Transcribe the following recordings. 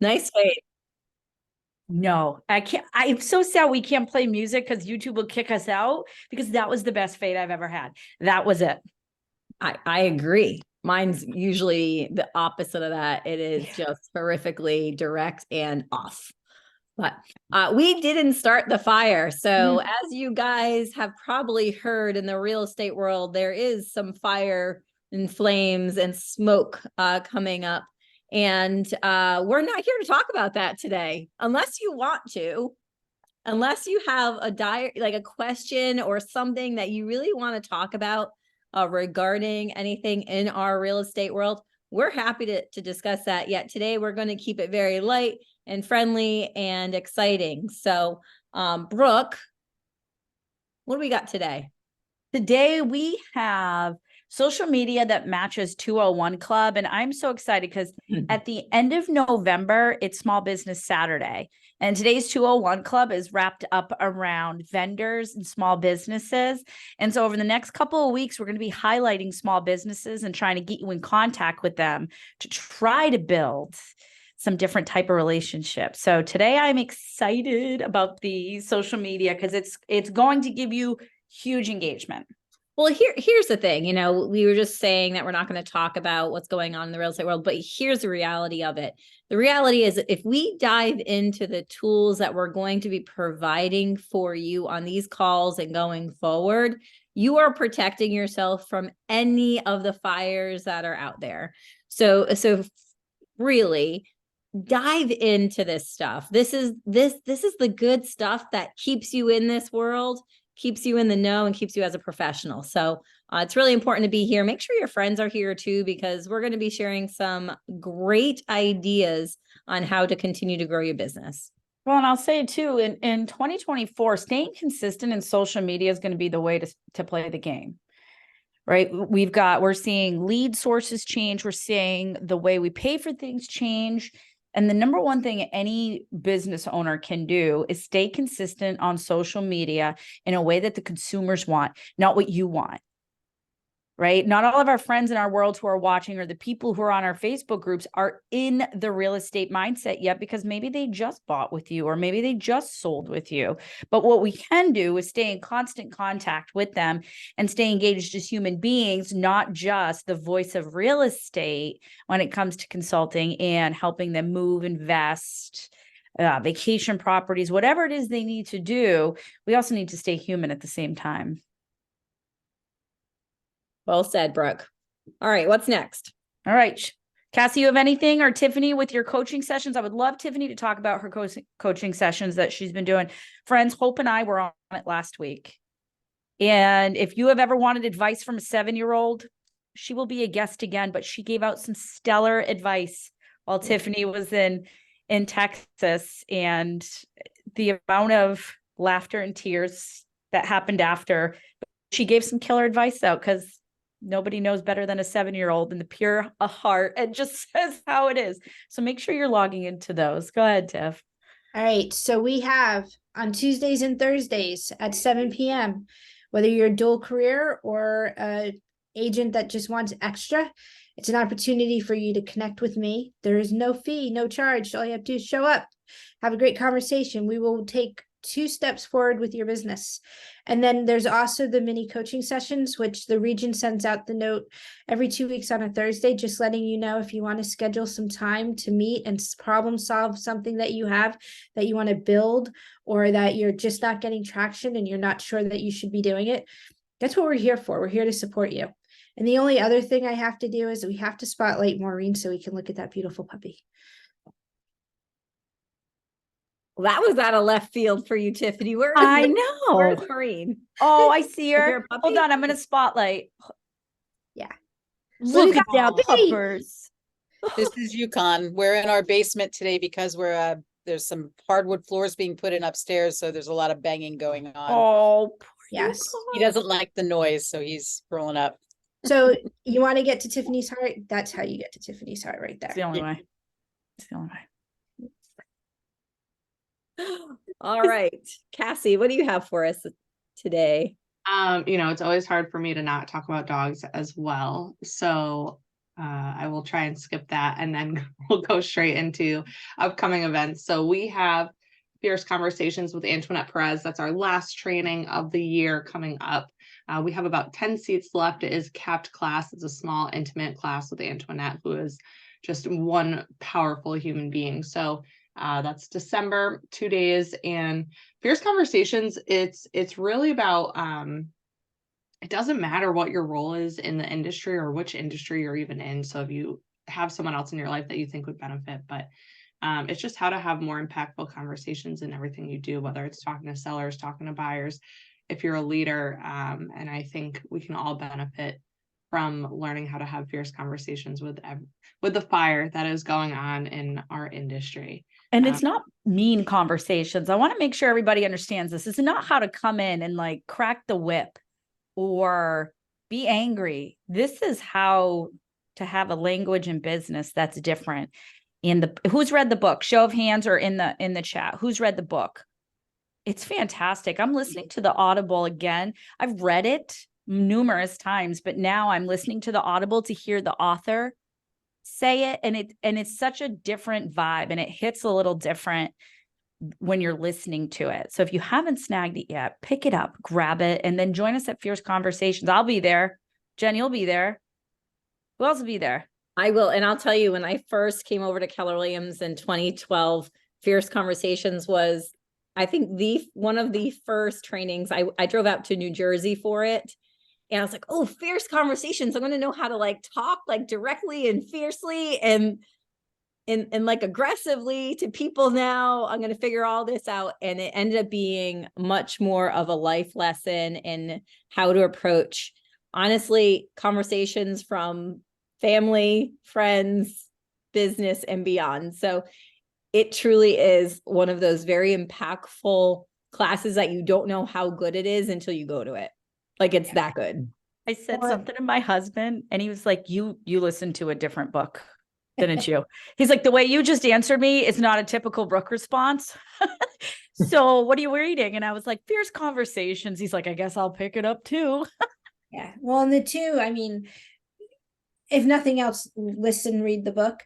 Nice fade. No, I can't. I'm so sad we can't play music because YouTube will kick us out because that was the best fade I've ever had. That was it. I agree. Mine's usually the opposite of that. It is just horrifically direct and off. But we didn't start the fire. So, as you guys have probably heard in the real estate world, there is some fire and flames and smoke coming up. And we're not here to talk about that today, unless you want to. Unless you have like a question or something that you really want to talk about regarding anything in our real estate world, we're happy to discuss that. Yet today we're going to keep it very light and friendly and exciting. So, Brooke, what do we got today? Today we have social media that matches 201 Club. And I'm so excited because at the end of November, it's Small Business Saturday. And today's 201 Club is wrapped up around vendors and small businesses. And so over the next couple of weeks, we're going to be highlighting small businesses and trying to get you in contact with them to try to build some different type of relationship. So today I'm excited about the social media because it's going to give you huge engagement. Well, here's the thing. We were just saying that we're not going to talk about what's going on in the real estate world, but here's the reality of it. The reality is, if we dive into the tools that we're going to be providing for you on these calls and going forward, you are protecting yourself from any of the fires that are out there. So really dive into this stuff. This is the good stuff that keeps you in this world, keeps you in the know, and keeps you as a professional. So it's really important to be here. Make sure your friends are here too, because we're going to be sharing some great ideas on how to continue to grow your business. Well, and I'll say too, in 2024, staying consistent in social media is going to be the way to play the game. Right? We're seeing lead sources change. We're seeing the way we pay for things change. And the number one thing any business owner can do is stay consistent on social media in a way that the consumers want, not what you want. Right? Not all of our friends in our world who are watching, or the people who are on our Facebook groups, are in the real estate mindset yet, because maybe they just bought with you or maybe they just sold with you. But what we can do is stay in constant contact with them and stay engaged as human beings, not just the voice of real estate when it comes to consulting and helping them move, invest, vacation properties, whatever it is they need to do. We also need to stay human at the same time. Well said, Brooke. All right, what's next? All right. Cassie, you have anything, or Tiffany with your coaching sessions? I would love Tiffany to talk about her coaching sessions that she's been doing. Friends, Hope and I were on it last week. And if you have ever wanted advice from a 7-year-old, she will be a guest again, but she gave out some stellar advice while Tiffany was in Texas, and the amount of laughter and tears that happened after. She gave some killer advice out, because nobody knows better than a 7-year-old in the pure heart, and just says how it is. So make sure you're logging into those. Go ahead, Tiff. All right. So we have on Tuesdays and Thursdays at 7 p.m., whether you're a dual career or an agent that just wants extra, it's an opportunity for you to connect with me. There is no fee, no charge. All you have to do is show up, have a great conversation. We will take 2 steps forward with your business. And then there's also the mini coaching sessions, which the region sends out the note every 2 weeks on a Thursday, just letting you know if you want to schedule some time to meet and problem solve something that you have that you want to build, or that you're just not getting traction and you're not sure that you should be doing it. That's what we're here for. We're here to support you. And the only other thing I have to do is we have to spotlight Maureen so we can look at that beautiful puppy. Well, that was out of left field for you, Tiffany. I know. Where's Maureen? Oh, I see her. Hold on, I'm going to spotlight. Yeah. Look at that puppers. This is Yukon. We're in our basement today because there's some hardwood floors being put in upstairs, so there's a lot of banging going on. Oh, yes. He doesn't like the noise, so he's rolling up. So you want to get to Tiffany's heart? That's how you get to Tiffany's heart right there. It's the only way. It's the only way. All right, Cassie, what do you have for us today? It's always hard for me to not talk about dogs as well. So I will try and skip that, and then we'll go straight into upcoming events. So we have Fierce Conversations with Antoinette Perez. That's our last training of the year coming up. We have about 10 seats left. It is capped class. It's a small, intimate class with Antoinette, who is just one powerful human being. So that's December, 2 days. And Fierce Conversations, it's really about, it doesn't matter what your role is in the industry or which industry you're even in. So if you have someone else in your life that you think would benefit, but it's just how to have more impactful conversations in everything you do, whether it's talking to sellers, talking to buyers, if you're a leader. And I think we can all benefit from learning how to have fierce conversations with the fire that is going on in our industry. And it's not mean conversations. I want to make sure everybody understands this. It's not how to come in and like crack the whip or be angry. This is how to have a language in business that's different. Who's read the book? Show of hands or in the chat. Who's read the book? It's fantastic. I'm listening to the Audible again. I've read it numerous times, but now I'm listening to the Audible to hear the author say it. And it's such a different vibe, and it hits a little different when you're listening to it. So if you haven't snagged it yet, pick it up, grab it, and then join us at Fierce Conversations. I'll be there. Jen, you'll be there. Who else will be there? I will. And I'll tell you, when I first came over to Keller Williams in 2012, Fierce Conversations was, I think, one of the first trainings. I drove out to New Jersey for it. And I was like, oh, Fierce Conversations. I'm going to know how to like talk like directly and fiercely and like aggressively to people now. I'm going to figure all this out. And it ended up being much more of a life lesson in how to approach, honestly, conversations from family, friends, business, and beyond. So it truly is one of those very impactful classes that you don't know how good it is until you go to it. Like, it's that good. I said something to my husband and he was like, you listened to a different book, didn't you? He's like, the way you just answered me is not a typical Brooke response. So what are you reading? And I was like, Fierce Conversations. He's like, I guess I'll pick it up too. Yeah. Well, and the two, I mean, if nothing else, listen, read the book.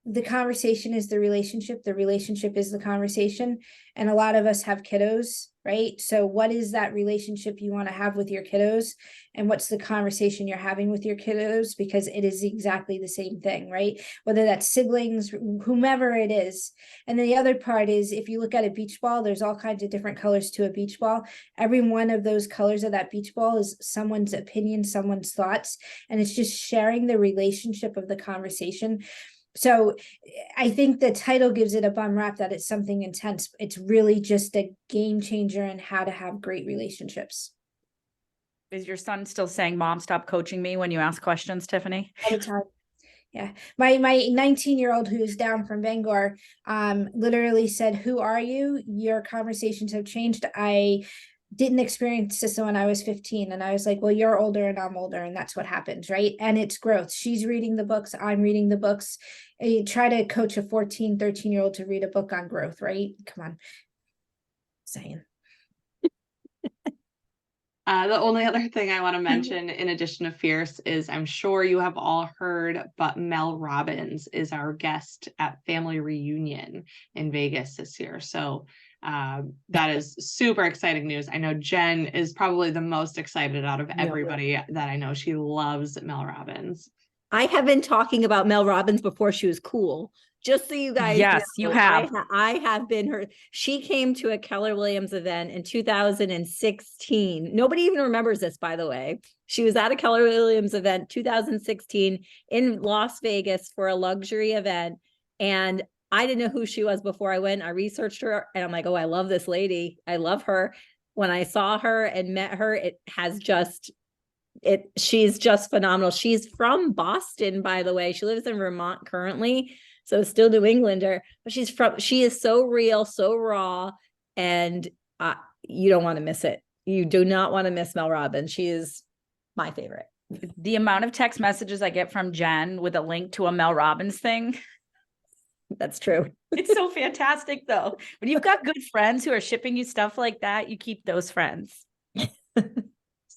The conversation is the relationship is the conversation. And a lot of us have kiddos, right? So what is that relationship you want to have with your kiddos? And what's the conversation you're having with your kiddos? Because it is exactly the same thing, right? Whether that's siblings, whomever it is. And then the other part is, if you look at a beach ball, there's all kinds of different colors to a beach ball. Every one of those colors of that beach ball is someone's opinion, someone's thoughts, and it's just sharing the relationship of the conversation. So I think the title gives it a bum rap that it's something intense. It's really just a game changer in how to have great relationships. Is your son still saying, Mom, stop coaching me when you ask questions, Tiffany? All the time. Yeah. My 19-year-old who's down from Bangor literally said, who are you? Your conversations have changed. I didn't experience this when I was 15. And I was like, well, you're older and I'm older. And that's what happens, right? And it's growth. She's reading the books. I'm reading the books. You try to coach a 14, 13-year-old to read a book on growth, right? Come on. Saying. The only other thing I want to mention in addition to Fierce is, I'm sure you have all heard, but Mel Robbins is our guest at Family Reunion in Vegas this year. So that is super exciting news. I know Jen is probably the most excited out of everybody that I know. She loves Mel Robbins. I have been talking about Mel Robbins before she was cool. Just so you guys Yes, know, you have. I have been her. She came to a Keller Williams event in 2016. Nobody even remembers this, by the way. She was at a Keller Williams event 2016 in Las Vegas for a luxury event. And I didn't know who she was before I went. I researched her and I'm like, oh, I love this lady. I love her. When I saw her and met her, she's just phenomenal. She's from Boston, by the way. She lives in Vermont currently, so still New Englander, but she is so real, so raw, and you don't want to miss it. You do not want to miss Mel Robbins. She is my favorite. The amount of text messages I get from Jen with a link to a Mel Robbins thing. That's true. It's so fantastic though. When you've got good friends who are shipping you stuff like that, you keep those friends.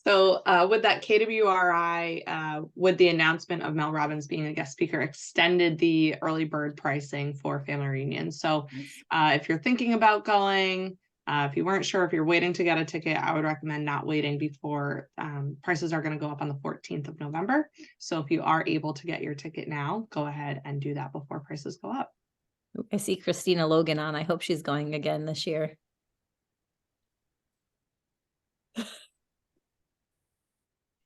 So with that KWRI, with the announcement of Mel Robbins being a guest speaker, extended the early bird pricing for family reunions. So if you're thinking about going, if you weren't sure if you're waiting to get a ticket, I would recommend not waiting before prices are going to go up on the 14th of November. So if you are able to get your ticket now, go ahead and do that before prices go up. I see Christina Logan on. I hope she's going again this year.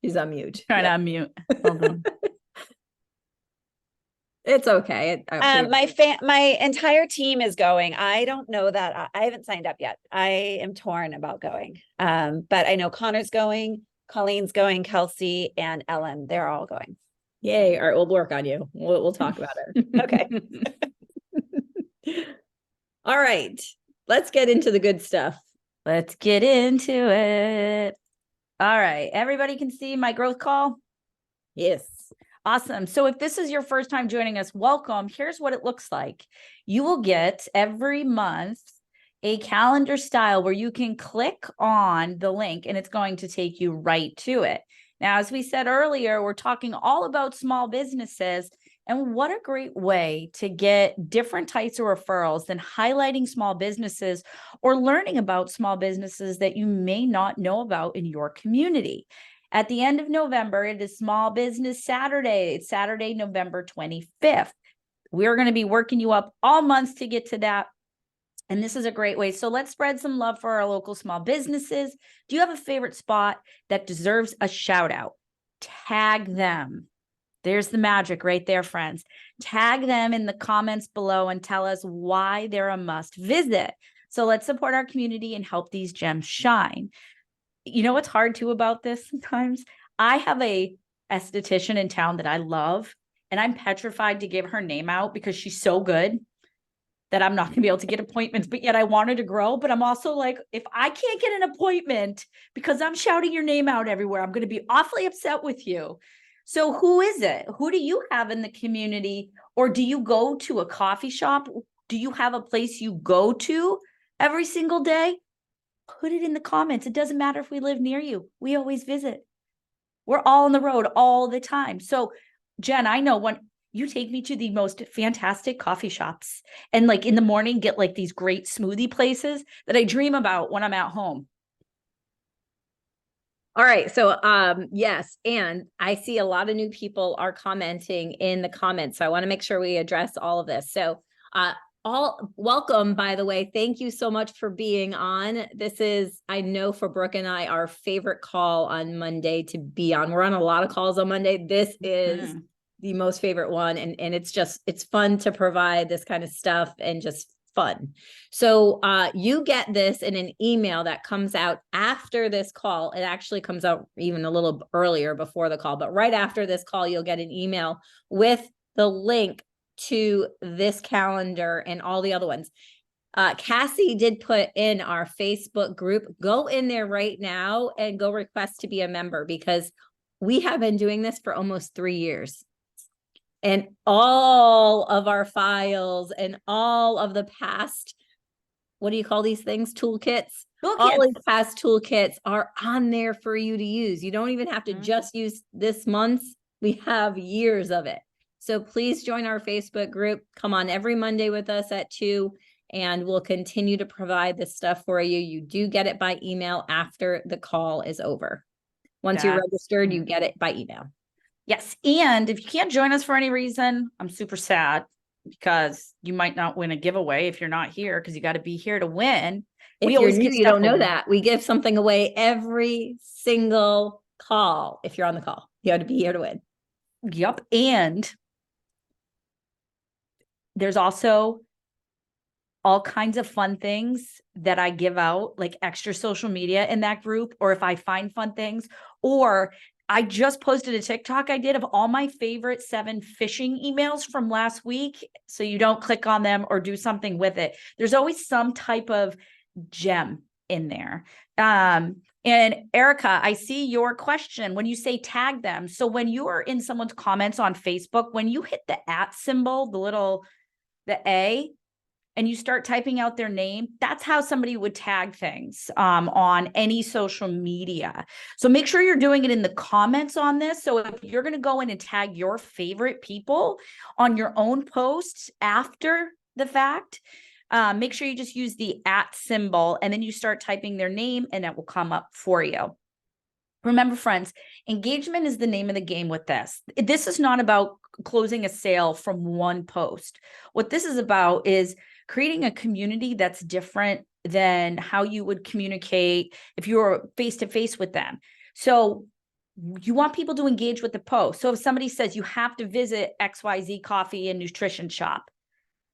She's on mute. Trying Yeah. to unmute. Hold on. It's okay. My entire team is going. I don't know that I haven't signed up yet. I am torn about going. But I know Connor's going, Colleen's going, Kelsey and Ellen. They're all going. Yay. All right, we'll work on you. We'll talk about it. Okay. All right. Let's get into the good stuff. Let's get into it. All right. Everybody can see my growth call. Yes. Awesome. So if this is your first time joining us, welcome. Here's what it looks like. You will get every month a calendar style where you can click on the link and it's going to take you right to it. Now, as we said earlier, we're talking all about small businesses, and what a great way to get different types of referrals than highlighting small businesses or learning about small businesses that you may not know about in your community. At the end of November, it is Small Business Saturday. It's Saturday, November 25th. We're going to be working you up all months to get to that. And this is a great way. So let's spread some love for our local small businesses. Do you have a favorite spot that deserves a shout out? Tag them. There's the magic right there, friends. Tag them in the comments below and tell us why they're a must visit. So let's support our community and help these gems shine. You know what's hard too about this sometimes? I have a esthetician in town that I love, and I'm petrified to give her name out because she's so good that I'm not going to be able to get appointments, but yet I want her to grow. But I'm also like, if I can't get an appointment because I'm shouting your name out everywhere, I'm going to be awfully upset with you. So who is it? Who do you have in the community? Or do you go to a coffee shop? Do you have a place you go to every single day? Put it in the comments. It doesn't matter if we live near you. We always visit. We're all on the road all the time. So Jen, I know when you take me to the most fantastic coffee shops and like in the morning get like these great smoothie places that I dream about when I'm at home. All right. So, yes. And I see a lot of new people are commenting in the comments. So I want to make sure we address all of this. So, welcome, by the way. Thank you so much for being on. This is, I know for Brooke and I, our favorite call on Monday to be on. We're on a lot of calls on Monday. This is the most favorite one. And it's fun to provide this kind of stuff and just fun. So you get this in an email that comes out after this call. It actually comes out even a little earlier before the call, but right after this call, you'll get an email with the link to this calendar and all the other ones. Cassie did put in our Facebook group. Go in there right now and go request to be a member, because we have been doing this for almost 3 years. And all of our files and all of the past, what do you call these things? Toolkits. All of the past toolkits are on there for you to use. You don't even have to just use this month's. We have years of it. So please join our Facebook group. Come on every Monday with us at 2, and we'll continue to provide this stuff for you. You do get it by email after the call is over. Once you're registered, you get it by email. Yes. And if you can't join us for any reason, I'm super sad because you might not win a giveaway if you're not here, because you got to be here to win. If We you're always new, give you stuff don't know away. that. We give something away every single call. If you're on the call, you have to be here to win. Yep. And there's also all kinds of fun things that I give out, like extra social media in that group, or if I find fun things, or I just posted a TikTok I did of all my favorite 7 phishing emails from last week. So you don't click on them or do something with it. There's always some type of gem in there. And Erica, I see your question when you say tag them. So when you are in someone's comments on Facebook, when you hit the @ symbol, the A, and you start typing out their name, that's how somebody would tag things on any social media. So make sure you're doing it in the comments on this. So if you're going to go in and tag your favorite people on your own posts after the fact, make sure you just use the @ symbol, and then you start typing their name and it will come up for you. Remember, friends, engagement is the name of the game with this. This is not about closing a sale from one post. What this is about is creating a community that's different than how you would communicate if you were face to face with them. So you want people to engage with the post. So if somebody says you have to visit XYZ Coffee and Nutrition Shop,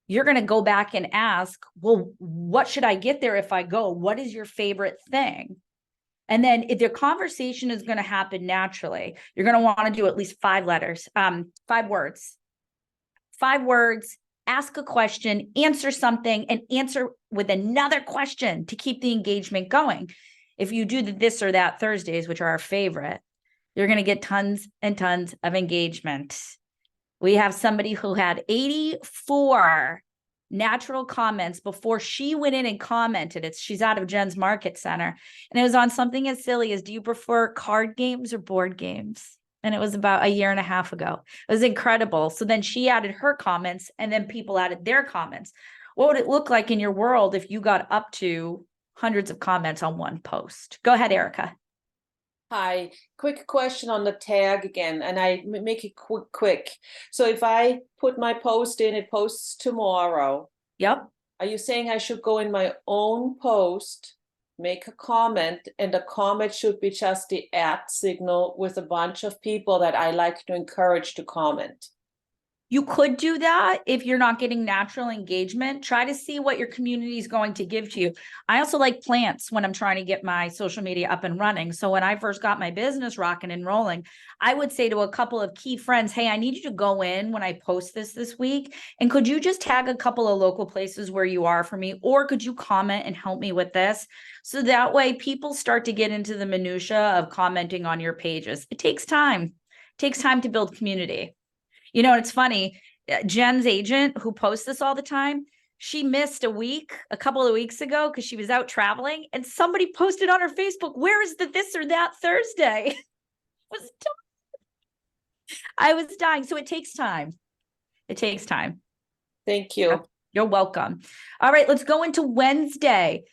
you're going to go back and ask, well, what should I get there if I go? What is your favorite thing? And then if their conversation is going to happen naturally, you're going to want to do at least 5 letters, 5 words. 5 words, ask a question, answer something, and answer with another question to keep the engagement going. If you do the this or that Thursdays, which are our favorite, you're going to get tons and tons of engagement. We have somebody who had 84 natural comments before she went in and commented. She's out of Jen's Market Center, and it was on something as silly as, do you prefer card games or board games? And it was about a year and a half ago. It was incredible. So then she added her comments, and then people added their comments. What would it look like in your world if you got up to hundreds of comments on one post? Go ahead, Erica. Hi, quick question on the tag again, and I make it quick. So if I put my post in, it posts tomorrow. Yep. Are you saying I should go in my own post, make a comment, and the comment should be just the @ signal with a bunch of people that I like to encourage to comment? You could do that if you're not getting natural engagement. Try to see what your community is going to give to you. I also like plants when I'm trying to get my social media up and running. So when I first got my business rocking and rolling, I would say to a couple of key friends, hey, I need you to go in when I post this week. And could you just tag a couple of local places where you are for me? Or could you comment and help me with this? So that way people start to get into the minutia of commenting on your pages. It takes time. It takes time to build community. You know, it's funny, Jen's agent who posts this all the time, she missed a couple of weeks ago because she was out traveling, and somebody posted on her Facebook, where is the this or that Thursday? I was dying. So it takes time. It takes time. Thank you. You're welcome. All right, let's go into Wednesday.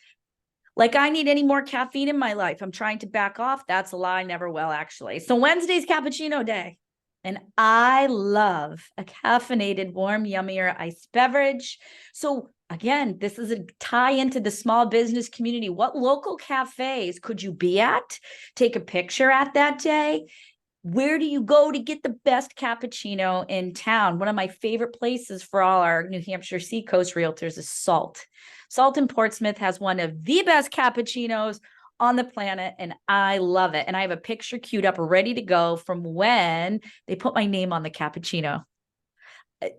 Like I need any more caffeine in my life. I'm trying to back off. That's a lie. Never will, actually. So Wednesday's cappuccino day. And I love a caffeinated, warm, yummier iced beverage. So again, this is a tie into the small business community. What local cafes could you be at? Take a picture at that day. Where do you go to get the best cappuccino in town? One of my favorite places for all our New Hampshire Seacoast realtors is Salt. Salt in Portsmouth has one of the best cappuccinos on the planet, and I love it. And I have a picture queued up ready to go from when they put my name on the cappuccino.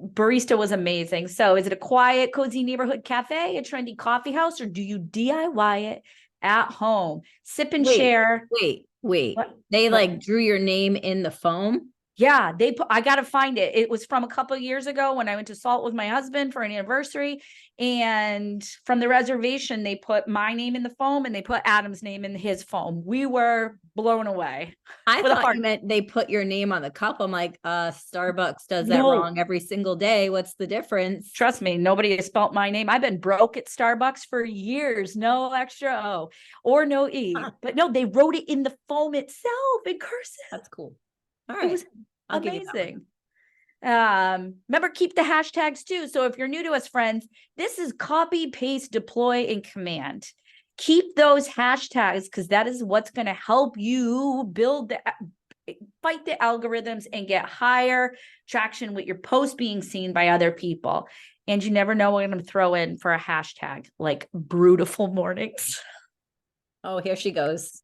Barista was amazing. So is it a quiet, cozy neighborhood cafe, a trendy coffee house, or do you DIY it at home? Sip and share. Wait. What? They What? like drew your name in the foam? Yeah, I got to find it. It was from a couple of years ago when I went to Salt with my husband for an anniversary. And from the reservation, they put my name in the foam and they put Adam's name in his foam. We were blown away. I With a thought heart. you meant they put your name on the cup. I'm like, Starbucks does that No. wrong every single day. What's the difference? Trust me, nobody has spelt my name. I've been broke at Starbucks for years. No extra O or no E. Huh. But no, they wrote it in the foam itself in cursive. That's cool. All It right. was I'll give you that one. amazing. Remember, keep the hashtags too. So if you're new to us, friends, this is copy, paste, deploy, and command. Keep those hashtags because that is what's going to help you fight the algorithms and get higher traction with your post being seen by other people. And you never know what I'm going to throw in for a hashtag like Brutiful Mornings. Oh, here she goes.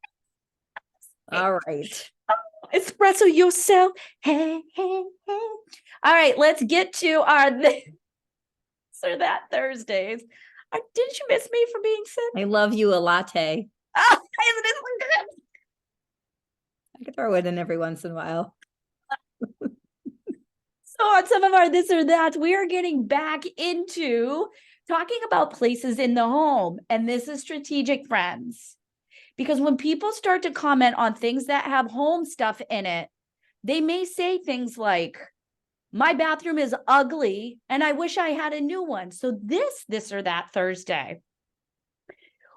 All right. Espresso yourself. Hey, hey, hey. All right, let's get to our this or that Thursdays. Didn't you miss me for being sick? I love you a latte. Oh, isn't it good? I could throw it in every once in a while. So on some of our this or that, we are getting back into talking about places in the home, and this is strategic, friends, because when people start to comment on things that have home stuff in it, they may say things like, my bathroom is ugly and I wish I had a new one. So this or that Thursday,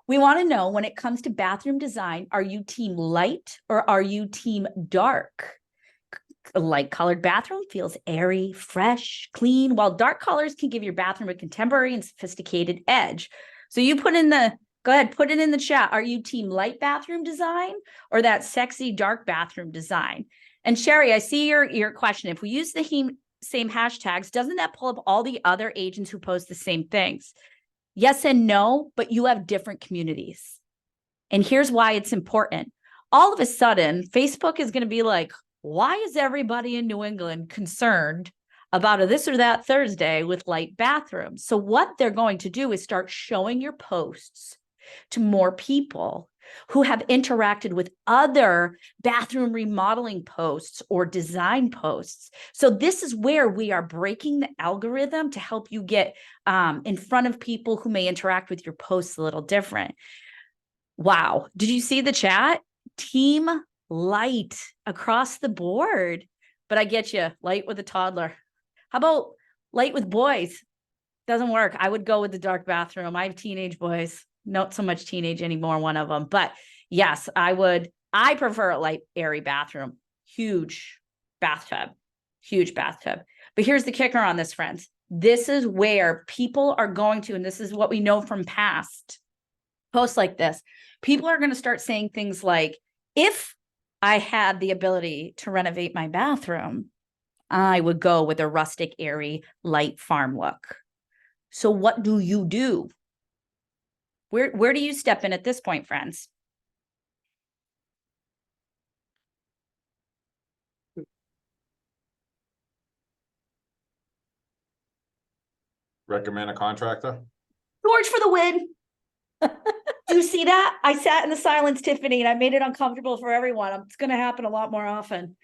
we want to know, when it comes to bathroom design, are you team light or are you team dark? A light colored bathroom feels airy, fresh, clean, while dark colors can give your bathroom a contemporary and sophisticated edge. So you put in the, go ahead, put it in the chat. Are you team light bathroom design or that sexy dark bathroom design? And Sherry, I see your question. If we use the same hashtags, doesn't that pull up all the other agents who post the same things? Yes and no, but you have different communities. And here's why it's important. All of a sudden, Facebook is going to be like, why is everybody in New England concerned about a this or that Thursday with light bathrooms? So what they're going to do is start showing your posts to more people who have interacted with other bathroom remodeling posts or design posts. So this is where we are breaking the algorithm to help you get in front of people who may interact with your posts a little different. Wow. Did you see the chat? Team light across the board. But I get you, light with a toddler. How about light with boys? Doesn't work. I would go with the dark bathroom. I have teenage boys. Not so much teenage anymore, one of them. But yes, I would. I prefer a light, airy bathroom. Huge bathtub. But here's the kicker on this, friends. This is where people are going to, and this is what we know from past posts like this. People are going to start saying things like, if I had the ability to renovate my bathroom, I would go with a rustic, airy, light farm look. So what do you do? Where do you step in at this point, friends? Recommend a contractor? George for the win. Do you see that? I sat in the silence, Tiffany, and I made it uncomfortable for everyone. It's going to happen a lot more often.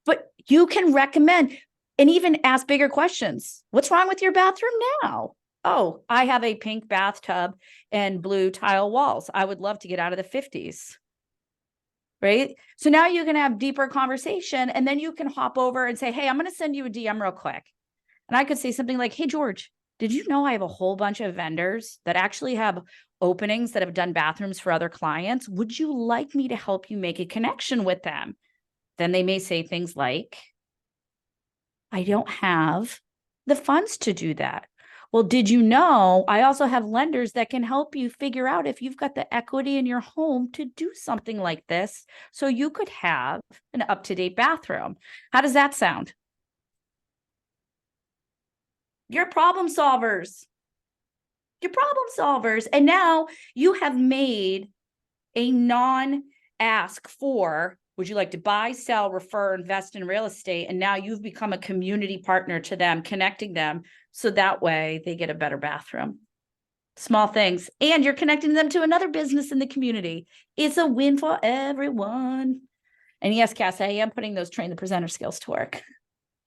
But you can recommend and even ask bigger questions. What's wrong with your bathroom now? Oh, I have a pink bathtub and blue tile walls. I would love to get out of the 50s. Right? So now you can have deeper conversation, and then you can hop over and say, hey, I'm going to send you a DM real quick. And I could say something like, hey, George, did you know I have a whole bunch of vendors that actually have openings that have done bathrooms for other clients? Would you like me to help you make a connection with them? Then they may say things like, I don't have the funds to do that. Well, did you know I also have lenders that can help you figure out if you've got the equity in your home to do something like this, so you could have an up-to-date bathroom. How does that sound? You're problem solvers. And now you have made a non-ask for, would you like to buy, sell, refer, invest in real estate? And now you've become a community partner to them, connecting them so that way they get a better bathroom. Small things. And you're connecting them to another business in the community. It's a win for everyone. And yes, Cass, I am putting those train the presenter skills to work.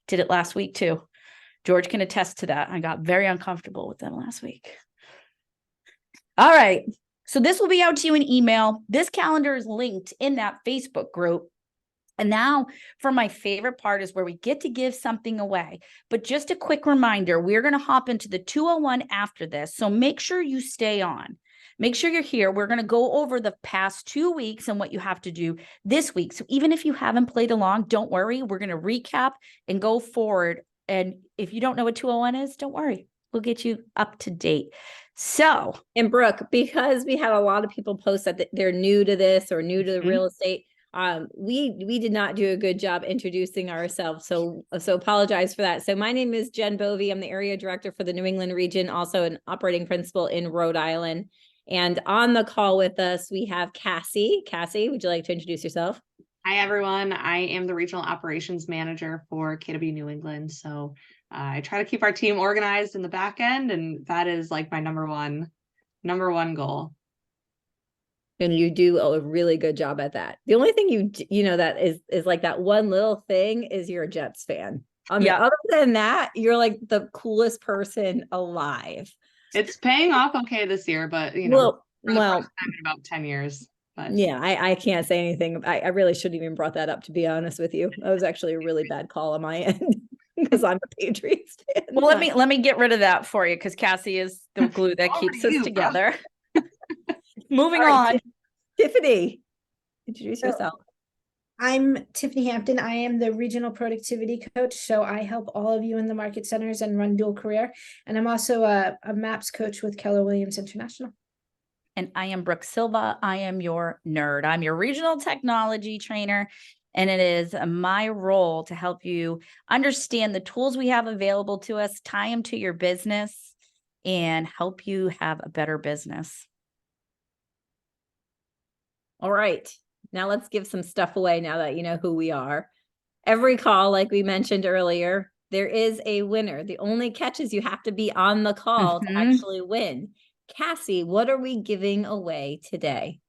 Did it last week too. George can attest to that. I got very uncomfortable with them last week. All right. So this will be out to you in email. This calendar is linked in that Facebook group. And now for my favorite part is where we get to give something away. But just a quick reminder, we're going to hop into the 201 after this. So make sure you stay on. Make sure you're here. We're going to go over the past 2 weeks and what you have to do this week. So even if you haven't played along, don't worry. We're going to recap and go forward. And if you don't know what 201 is, don't worry. We'll get you up to date. So, And Brooke, because we had a lot of people post that they're new to this or new to the real estate, we did not do a good job introducing ourselves. So apologize for that. So my name is Jen Bovey. I'm the area director for the New England region, also an operating principal in Rhode Island. And on the call with us, we have Cassie. Cassie, would you like to introduce yourself? Hi, everyone. I am the regional operations manager for KW New England. So I try to keep our team organized in the back end, and that is like my number one goal. And you do a really good job at that. The only thing you know that is like that one little thing is you're a Jets fan. Yeah. Other than that, you're like the coolest person alive. It's paying off okay this year, but you know, Well, for the well, first time in about 10 years. But yeah, I can't say anything. I really shouldn't even brought that up, to be honest with you. That was actually a really bad call on my end because I'm a Patriots fan. Well, let me get rid of that for you because Cassie is the glue that Over keeps to us you, bro. together. Moving All right, on. Tiffany, introduce So- yourself. I'm Tiffany Hampton. I am the regional productivity coach. So I help all of you in the market centers and run dual career. And I'm also a MAPS coach with Keller Williams International. And I am Brooke Silva. I am your nerd. I'm your regional technology trainer. And it is my role to help you understand the tools we have available to us, tie them to your business, and help you have a better business. All right. Now let's give some stuff away now that you know who we are. Every call, like we mentioned earlier, there is a winner. The only catch is you have to be on the call to Mhm. actually win. Cassie, what are we giving away today?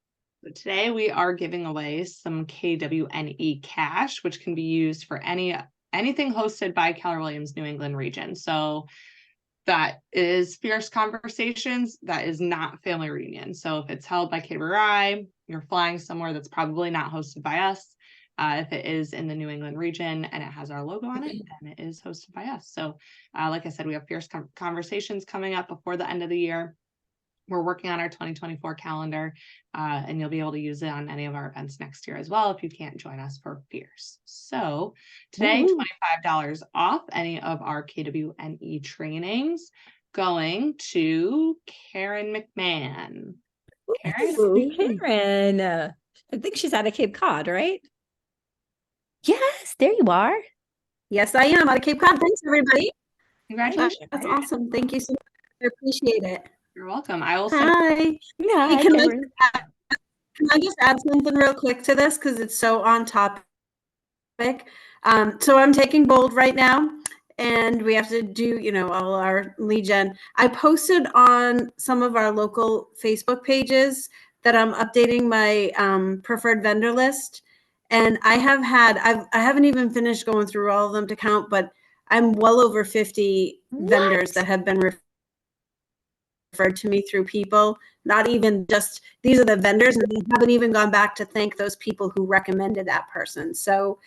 So today we are giving away some KWNE cash, which can be used for anything hosted by Keller Williams New England region. So that is Fierce Conversations. That is not Family Reunion. So if it's held by KBRI, you're flying somewhere that's probably not hosted by us. If it is in the New England region and it has our logo on it, then it is hosted by us. So like I said, we have Fierce Conversations coming up before the end of the year. We're working on our 2024 calendar, and you'll be able to use it on any of our events next year as well if you can't join us for Fierce. So today, $25 off any of our KWNE trainings going to Karen McMahon. Karen? Ooh, Karen. I think she's out of Cape Cod, right? Yes, there you are. Yes, I am out of Cape Cod. Thanks, everybody. Congratulations. That's awesome. Thank you so much. I appreciate it. You're welcome. I will send Hi. Yeah, Hey, can I just add something real quick to this because it's so on topic? So I'm taking Bold right now, and we have to do, all our lead gen. I posted on some of our local Facebook pages that I'm updating my preferred vendor list, and I haven't even finished going through all of them to count, but I'm well over 50 vendors that have been referred to me through people, not even just these are the vendors, and I haven't even gone back to thank those people who recommended that person. So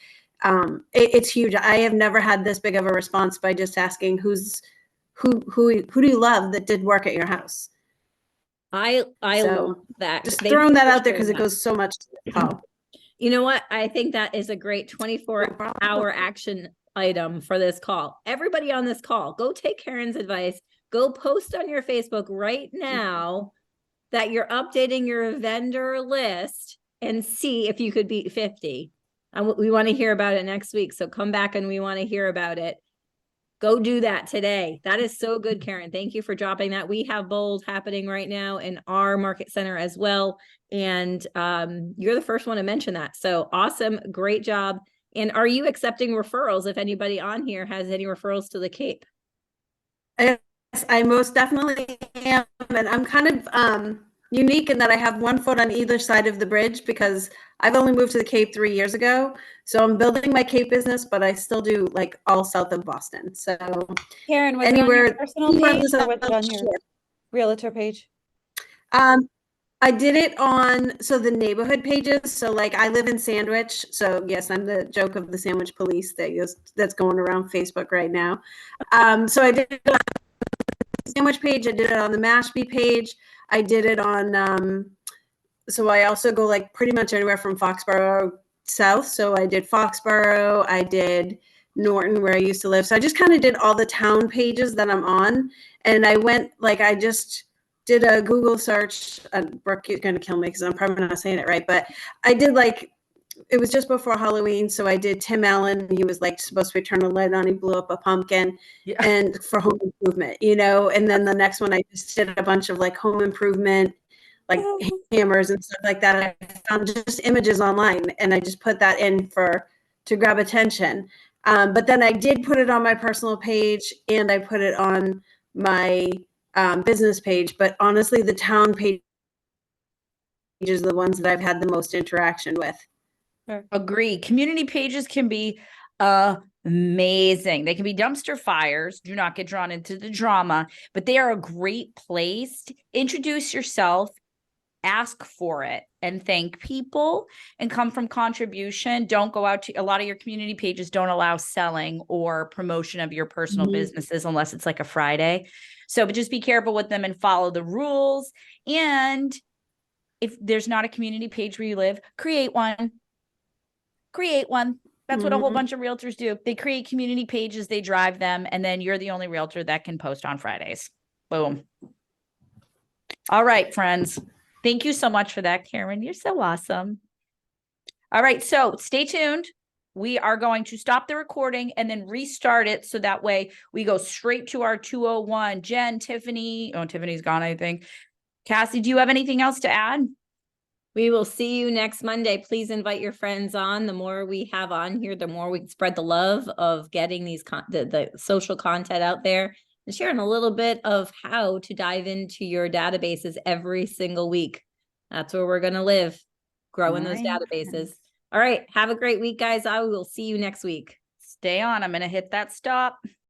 it's huge. I have never had this big of a response by just asking who do you love that did work at your house. I So, love that. Just Thank throwing you that for out there sharing because it that. goes so much to the call. You know what? I think that is a great 24-hour action item for this call. Everybody on this call, go take Karen's advice. Go post on your Facebook right now that you're updating your vendor list and see if you could beat 50. We want to hear about it next week. So come back and we want to hear about it. Go do that today. That is so good, Karen. Thank you for dropping that. We have Bold happening right now in our market center as well. And you're the first one to mention that. So awesome. Great job. And are you accepting referrals if anybody on here has any referrals to the Cape? Yes, I most definitely am. And I'm kind of unique in that I have one foot on either side of the bridge because I've only moved to the Cape 3 years ago. So I'm building my Cape business, but I still do like all south of Boston. So Karen, was anywhere, it on your personal page or was it on your realtor page? I did it on the neighborhood pages. So like I live in Sandwich. So yes, I'm the joke of the Sandwich Police that's going around Facebook right now. So I did it on the Sandwich page. I did it on the Mashpee page. I did it on, so I also go like pretty much anywhere from Foxborough south. So I did Foxborough, I did Norton where I used to live. So I just kind of did all the town pages that I'm on. And I went I just did a Google search. Brooke, you're going to kill me because I'm probably not saying it right. But I did it was just before Halloween. So I did Tim Allen. He was supposed to turn a light on. He blew up a pumpkin and for home improvement, and then the next one, I just did a bunch of home improvement, hammers and stuff like that. I found just images online and I just put that in to grab attention. But then I did put it on my personal page and I put it on my business page. But honestly, the town pages are the ones that I've had the most interaction with. Agree. Community pages can be amazing. They can be dumpster fires. Do not get drawn into the drama, but they are a great place to introduce yourself, ask for it, and thank people, and come from contribution. Don't go out to a lot of your community pages don't allow selling or promotion of your personal businesses unless it's like a Friday. So, but just be careful with them and follow the rules. And if there's not a community page where you live, create one. Create one. That's what a whole bunch of realtors do. They create community pages, they drive them, and then you're the only realtor that can post on Fridays. Boom. All right, friends. Thank you so much for that, Karen. You're so awesome. All right, so stay tuned. We are going to stop the recording and then restart it so that way we go straight to our 201. Jen, Tiffany. Oh, Tiffany's gone, I think. Cassie, do you have anything else to add? We will see you next Monday. Please invite your friends on. The more we have on here, the more we can spread the love of getting these the social content out there and sharing a little bit of how to dive into your databases every single week. That's where we're going to live, growing those Right. databases. All right. Have a great week, guys. I will see you next week. Stay on. I'm going to hit that stop.